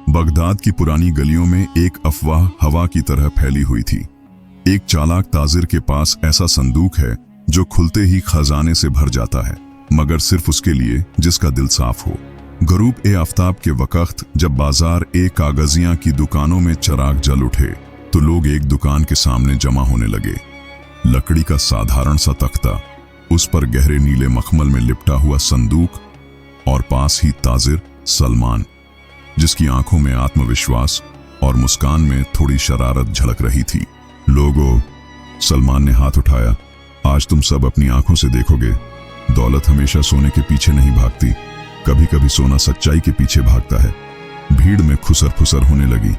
Baghdad की पुरानी गलियों में एक अफवाह हवा की तरह फैली हुई थी। एक चालाक ताजिर के पास ऐसा संदूक है जो खुलते ही खजाने से भर जाता है, मगर सिर्फ उसके लिए जिसका दिल साफ हो। गरूब ए आफ्ताब के वक्त जब बाजार ए कागजियां की दुकानों में चिराग जल उठे तो लोग एक दुकान के सामने जमा होने लगे। लकड़ी का साधारण सा तख्ता, उस पर गहरे नीले मखमल में लिपटा हुआ संदूक और पास ही ताजिर सलमान, जिसकी आंखों में आत्मविश्वास और मुस्कान में थोड़ी शरारत झलक रही थी। लोगों, सलमान ने हाथ उठाया, आज तुम सब अपनी आंखों से देखोगे, दौलत हमेशा सोने के पीछे नहीं भागती, कभी कभी सोना सच्चाई के पीछे भागता है। भीड़ में खुसर फुसर होने लगी।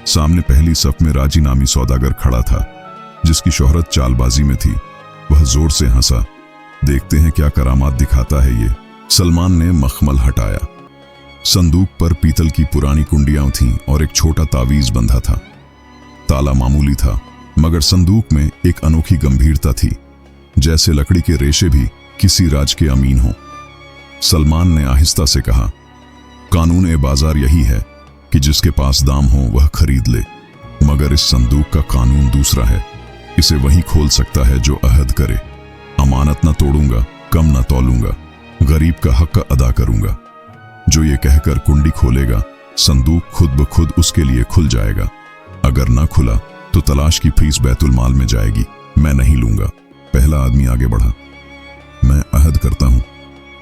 सामने पहली सफ में राजी नामी सौदागर खड़ा था, जिसकी शोहरत चालबाजी में थी। वह जोर से हंसा, देखते हैं क्या करामात दिखाता है ये। सलमान ने मखमल हटाया। संदूक पर पीतल की पुरानी कुंडियां थीं और एक छोटा तावीज बंधा था। ताला मामूली था, मगर संदूक में एक अनोखी गंभीरता थी, जैसे लकड़ी के रेशे भी किसी राज के अमीन हों। सलमान ने आहिस्ता से कहा, कानून ए बाजार यही है कि जिसके पास दाम हो वह खरीद ले, मगर इस संदूक का कानून दूसरा है। इसे वही खोल सकता है जो अहद करे। अमानत न तोड़ूंगा, कम न तौलूंगा, गरीब का हक अदा करूंगा। जो ये कहकर कुंडी खोलेगा, संदूक खुद ब खुद उसके लिए खुल जाएगा। अगर न खुला तो तलाश की फीस बैतुल माल में जाएगी, मैं नहीं लूंगा। पहला आदमी आगे बढ़ा, मैं अहद करता हूं।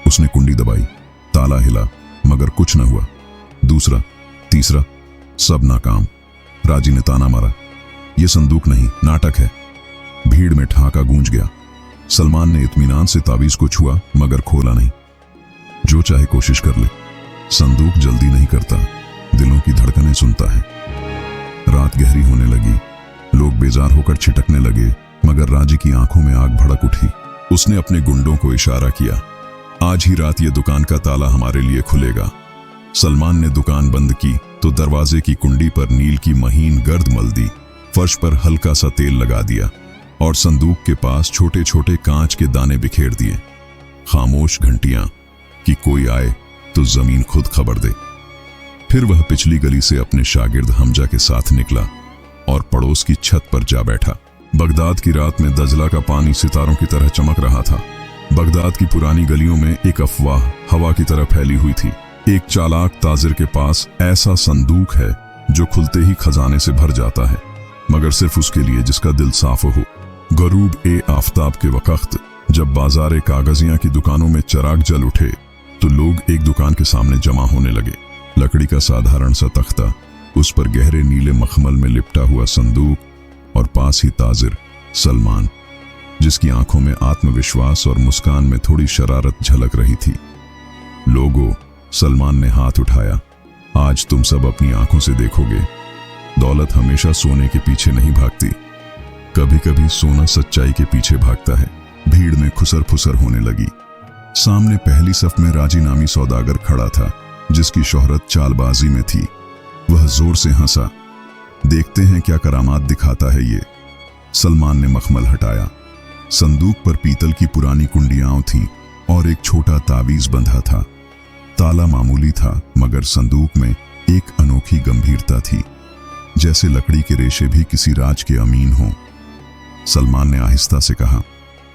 उसने कुंडी दबाई, ताला हिला, मगर कुछ न हुआ। दूसरा, तीसरा, सब नाकाम। राजी ने ताना मारा, यह संदूक नहीं, नाटक है। भीड़ में ठहाका गूंज गया। सलमान ने इत्मीनान से तावीज को छुआ, मगर खोला नहीं। जो चाहे कोशिश कर ले, संदूक जल्दी नहीं करता, दिलों की धड़कनें सुनता है। रात गहरी होने लगी। लोग बेजार होकर छिटकने लगे, मगर राजी की आंखों में आग भड़क उठी। उसने अपने गुंडों को इशारा किया, आज ही रात ये दुकान का ताला हमारे लिए खुलेगा। सलमान ने दुकान बंद की तो दरवाजे की कुंडी पर नील की महीन गर्द मल दी, फर्श पर हल्का सा तेल लगा दिया और संदूक के पास छोटे छोटे कांच के दाने बिखेर दिए। खामोश घंटियां कि कोई आए तो जमीन खुद खबर दे। फिर वह पिछली गली से अपने शागिर्द हमजा के साथ निकला और पड़ोस की छत पर जा बैठा। बगदाद की रात में दजला का पानी सितारों की तरह चमक रहा था। बगदाद की पुरानी गलियों में एक अफवाह हवा की तरह फैली हुई थी। एक चालाक ताजिर के पास ऐसा संदूक है जो खुलते ही खजाने से भर जाता है, मगर सिर्फ उसके लिए जिसका दिल साफ हो। गरूब ए आफ्ताब के वक्त जब बाजार कागजियां की दुकानों में चिराग जल उठे तो लोग एक दुकान के सामने जमा होने लगे। लकड़ी का साधारण सा तख्ता, उस पर गहरे नीले मखमल में लिपटा हुआ संदूक और पास ही ताजिर सलमान, जिसकी आंखों में आत्मविश्वास और मुस्कान में थोड़ी शरारत झलक रही थी। लोगों, सलमान ने हाथ उठाया, आज तुम सब अपनी आंखों से देखोगे, दौलत हमेशा सोने के पीछे नहीं भागती, कभी कभी सोना सच्चाई के पीछे भागता है। भीड़ में खुसर फुसर होने लगी। सामने पहली सफ में राजी नामी सौदागर खड़ा था, जिसकी शोहरत चालबाजी में थी। वह जोर से हंसा, देखते हैं क्या करामात दिखाता है ये। सलमान ने मखमल हटाया। संदूक पर पीतल की पुरानी कुंडियां थीं और एक छोटा तावीज बंधा था। ताला मामूली था, मगर संदूक में एक अनोखी गंभीरता थी, जैसे लकड़ी के रेशे भी किसी राज के अमीन हों। सलमान ने आहिस्ता से कहा,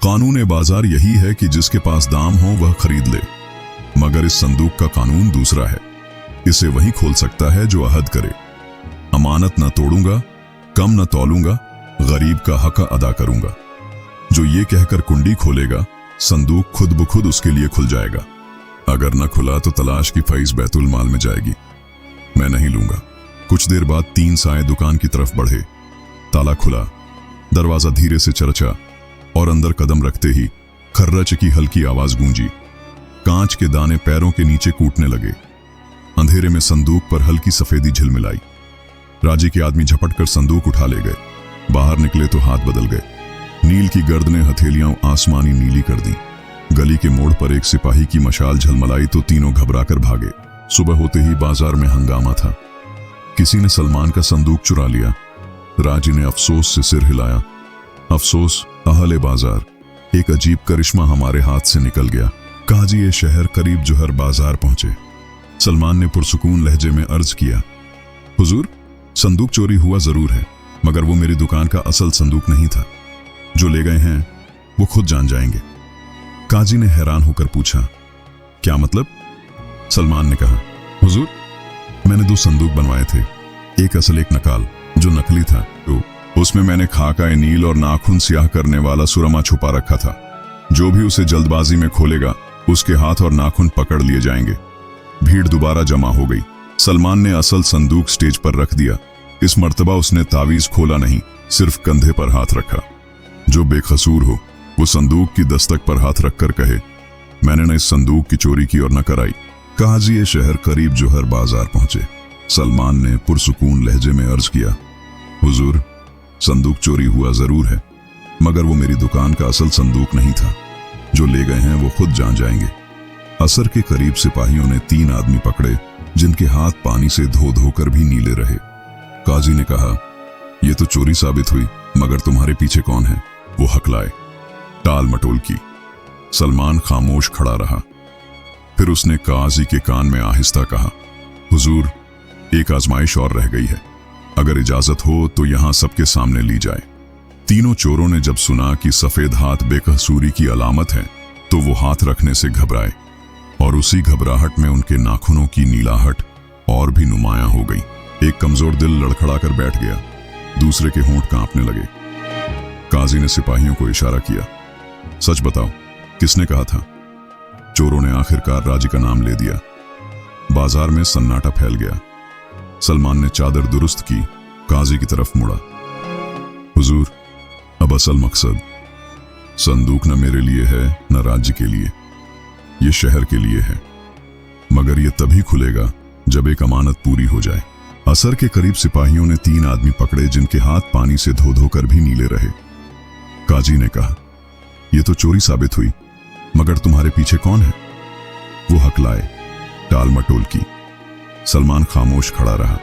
कानून ए बाजार यही है कि जिसके पास दाम हो वह खरीद ले, मगर इस संदूक का कानून दूसरा है। इसे वही खोल सकता है जो अहद करे। अमानत न तोड़ूंगा, कम न तौलूंगा, गरीब का हक अदा करूंगा। जो ये कहकर कुंडी खोलेगा, संदूक खुद ब खुद उसके लिए खुल जाएगा। अगर न खुला तो तलाश की फीस बैतुल माल में जाएगी, मैं नहीं लूंगा। कुछ देर बाद 3 साए दुकान की तरफ बढ़े। ताला खुला, दरवाजा धीरे से चरचा और अंदर कदम रखते ही खर्रच की हल्की आवाज गूंजी। कांच के दाने पैरों के नीचे कूटने लगे। अंधेरे में संदूक पर हल्की सफेदी झिलमिलाई। राजी के आदमी झपट कर संदूक उठा ले गए। बाहर निकले तो हाथ बदल गए। नील की गर्द ने हथेलियां आसमानी नीली कर दी। गली के मोड़ पर एक सिपाही की मशाल झलमलाई तो तीनों घबराकर भागे। सुबह होते ही बाजार में हंगामा था। किसी ने सलमान का संदूक चुरा लिया। राजी ने अफसोस से सिर हिलाया, अफसोस अहले बाजार, एक अजीब करिश्मा हमारे हाथ से निकल गया। काजी ये शहर करीब जोहर बाजार पहुंचे। सलमान ने पुरसुकून लहजे में अर्ज किया, हुजूर, संदूक चोरी हुआ जरूर है, मगर वो मेरी दुकान का असल संदूक नहीं था। जो ले गए हैं वो खुद जान जाएंगे। काजी ने हैरान होकर पूछा, क्या मतलब? सलमान ने कहा, हुजूर, मैंने 2 संदूक बनवाए थे, एक असल एक नकाल। जो नकली था तो उसमें मैंने खाकाए नील और नाखून स्याह करने वाला सुरमा छुपा रखा था। जो भी उसे जल्दबाजी में खोलेगा उसके हाथ और नाखून पकड़ लिए जाएंगे। भीड़ दोबारा जमा हो गई। सलमान ने असल संदूक स्टेज पर रख दिया। इस मर्तबा उसने तावीज खोला नहीं, सिर्फ कंधे पर हाथ रखा। जो बेकसूर हो वो संदूक की दस्तक पर हाथ रखकर कहे, मैंने न इस संदूक की चोरी की और न कराई। काजी शहर करीब जोहर बाजार पहुंचे। सलमान ने पुरसुकून लहजे में अर्ज किया, हुजूर, संदूक चोरी हुआ जरूर है, मगर वो मेरी दुकान का असल संदूक नहीं था। जो ले गए हैं वो खुद जान जाएंगे। असर के करीब सिपाहियों ने 3 आदमी पकड़े जिनके हाथ पानी से धो धोकर भी नीले रहे। काजी ने कहा, ये तो चोरी साबित हुई, मगर तुम्हारे पीछे कौन है? वो हकलाए, टाल मटोल की। सलमान खामोश खड़ा रहा। फिर उसने काजी के कान में आहिस्ता कहा, हुजूर, एक आजमाइश और रह गई है। अगर इजाजत हो तो यहां सबके सामने ली जाए। तीनों चोरों ने जब सुना कि सफेद हाथ बेकसूरी की अलामत है तो वो हाथ रखने से घबराए, और उसी घबराहट में उनके नाखूनों की नीलाहट और भी नुमायां हो गई। एक कमजोर दिल लड़खड़ाकर बैठ गया, दूसरे के होंठ कांपने लगे। काजी ने सिपाहियों को इशारा किया, सच बताओ, किसने कहा था? चोरों ने आखिरकार राजी का नाम ले दिया। बाजार में सन्नाटा फैल गया। सलमान ने चादर दुरुस्त की, काजी की तरफ मुड़ा, हुजूर, अब असल मकसद, संदूक न मेरे लिए है न राज्य के लिए, ये शहर के लिए है, मगर ये तभी खुलेगा जब एक अमानत पूरी हो जाए। असर के करीब सिपाहियों ने 3 आदमी पकड़े जिनके हाथ पानी से धो धोकर भी नीले रहे। काजी ने कहा, ये तो चोरी साबित हुई, मगर तुम्हारे पीछे कौन है? वो हकलाए, टाल मटोल की। सलमान खामोश खड़ा रहा।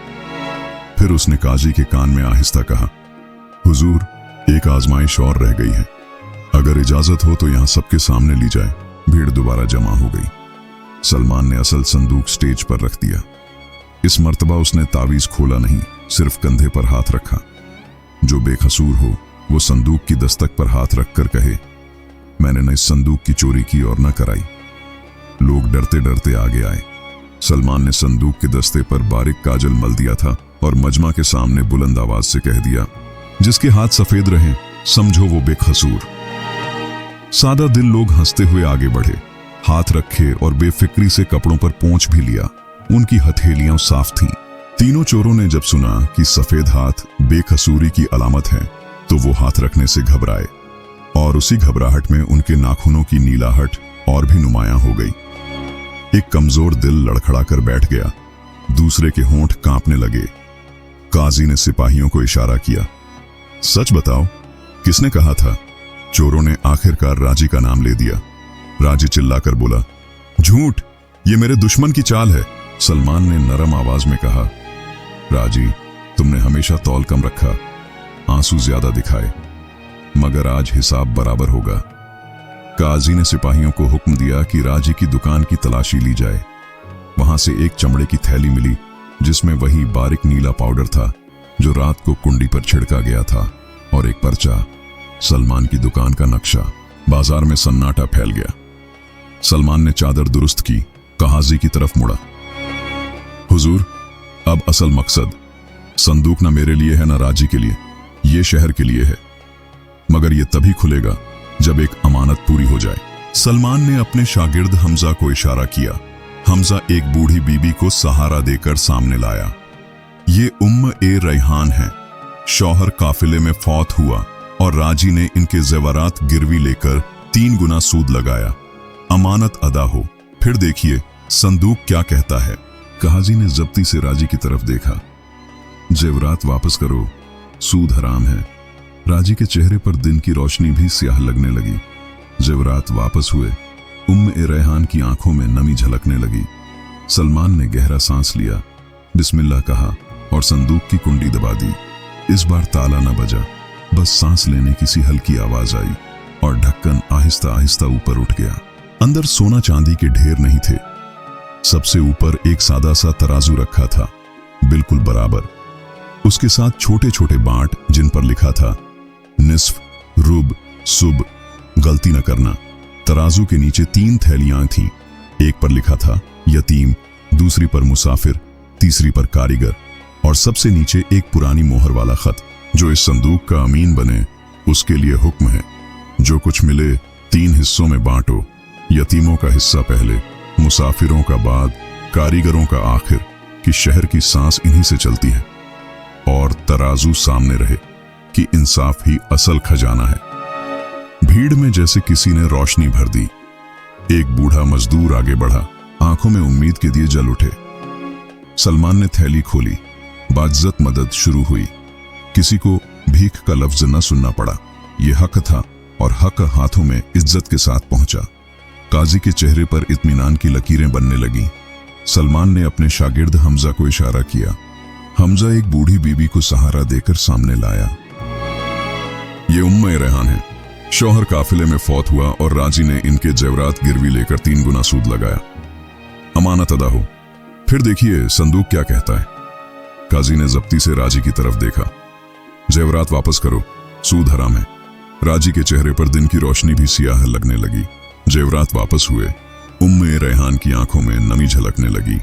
फिर उसने काजी के कान में आहिस्ता कहा, हुजूर, एक आजमाइश और रह गई है। अगर इजाजत हो तो यहां सबके सामने ली जाए। भीड़ दोबारा जमा हो गई। सलमान ने असल संदूक स्टेज पर रख दिया। इस मर्तबा उसने तावीज खोला नहीं, सिर्फ कंधे पर हाथ रखा। जो बेकसूर हो वो संदूक की दस्तक पर हाथ रखकर कहे, मैंने न इस संदूक की चोरी की और न कराई। लोग डरते डरते आगे आए। सलमान ने संदूक के दस्ते पर बारीक काजल मल दिया था और मजमा के सामने बुलंद आवाज से कह दिया, जिसके हाथ सफेद रहें समझो वो बेकसूर। सादा दिल लोग हंसते हुए आगे बढ़े, हाथ रखे और बेफिक्री से कपड़ों पर पोंछ भी लिया। उनकी हथेलियां साफ थीं। तीनों चोरों ने जब सुना कि सफेद हाथ बेकसूरी की अलामत है तो वो हाथ रखने से घबराए, और उसी घबराहट में उनके नाखूनों की नीलाहट और भी नुमायां हो गई। एक कमजोर दिल लड़खड़ाकर बैठ गया, दूसरे के होंठ कांपने लगे। काजी ने सिपाहियों को इशारा किया, सच बताओ, किसने कहा था? चोरों ने आखिरकार राजी का नाम ले दिया। राजी चिल्लाकर बोला, झूठ, ये मेरे दुश्मन की चाल है। सलमान ने नरम आवाज में कहा, राजी, तुमने हमेशा तौल कम रखा, आंसू ज्यादा दिखाए, मगर आज हिसाब बराबर होगा। काजी ने सिपाहियों को हुक्म दिया कि राजी की दुकान की तलाशी ली जाए। वहां से एक चमड़े की थैली मिली जिसमें वही बारीक नीला पाउडर था जो रात को कुंडी पर छिड़का गया था, और एक पर्चा, सलमान की दुकान का नक्शा। बाजार में सन्नाटा फैल गया। सलमान ने चादर दुरुस्त की, काजी की तरफ मुड़ा, हुजूर, अब असल मकसद, संदूक न मेरे लिए है न राजी के लिए, ये शहर के लिए है, मगर ये तभी खुलेगा जब एक अमानत पूरी हो जाए। सलमान ने अपने शागिर्द हमजा को इशारा किया। हमजा एक बूढ़ी बीबी को सहारा देकर सामने लाया। ये उम्म ए रैहान है। शौहर काफिले में फौत हुआ और राजी ने इनके जेवरात गिरवी लेकर 3 गुना सूद लगाया। अमानत अदा हो, फिर देखिए संदूक क्या कहता है। काजी ने जब्ती से राजी की तरफ देखा। जेवरात वापस करो, सूद हराम है। राजी के चेहरे पर दिन की रोशनी भी स्याह लगने लगी। जेवरात वापस हुए। उम्म ए रैहान की आंखों में नमी झलकने लगी। सलमान ने गहरा सांस लिया, बिस्मिल्लाह कहा और संदूक की कुंडी दबा दी। इस बार ताला न बजा, बस सांस लेने की सी हल्की आवाज आई और ढक्कन आहिस्ता आहिस्ता ऊपर उठ गया। अंदर सोना चांदी के ढेर नहीं थे। सबसे ऊपर एक सादा सा तराजू रखा था। बिल्कुल बराबर। उसके साथ छोटे छोटे बांट जिन पर लिखा था निस्फ, रुब, सुब, गलती न करना। तराजू के नीचे 3 थैलियां थीं। एक पर लिखा था यतीम, दूसरी पर मुसाफिर, तीसरी पर कारीगर और सबसे नीचे एक पुरानी मोहर वाला खत। जो इस संदूक का अमीन बने उसके लिए हुक्म है, जो कुछ मिले 3 हिस्सों में बांटो। यतीमों का हिस्सा पहले, मुसाफिरों का बाद, कारीगरों का आखिर, कि शहर की सांस इन्हीं से चलती है। और तराजू सामने रहे कि इंसाफ ही असल खजाना है। भीड़ में जैसे किसी ने रोशनी भर दी। एक बूढ़ा मजदूर आगे बढ़ा, आंखों में उम्मीद के दिए जल उठे। सलमान ने थैली खोली, बाज्जत मदद शुरू हुई। किसी को भीख का लफ्ज न सुनना पड़ा। यह हक था और हक हाथों में इज्जत के साथ पहुंचा। काजी के चेहरे पर इत्मीनान की लकीरें बनने लगीं। सलमान ने अपने शागिर्द हमजा को इशारा किया। हमजा एक बूढ़ी बीबी को सहारा देकर सामने लाया। ये उम्मे रेहान है। शौहर काफिले में फौत हुआ और राजी ने इनके जेवरात गिरवी लेकर 3 गुना सूद लगाया। अमानत अदा हो। फिर देखिए संदूक क्या कहता है। काजी ने जब्ती से राजी की तरफ देखा। जेवरात वापस करो, सूद हराम है। राजी के चेहरे पर दिन की रोशनी भी सियाह लगने लगी। जेवरात वापस हुए। उम्मे रेहान की आंखों में नमी झलकने लगी।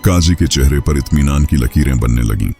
काजी के चेहरे पर इत्मीनान की लकीरें बनने लगीं।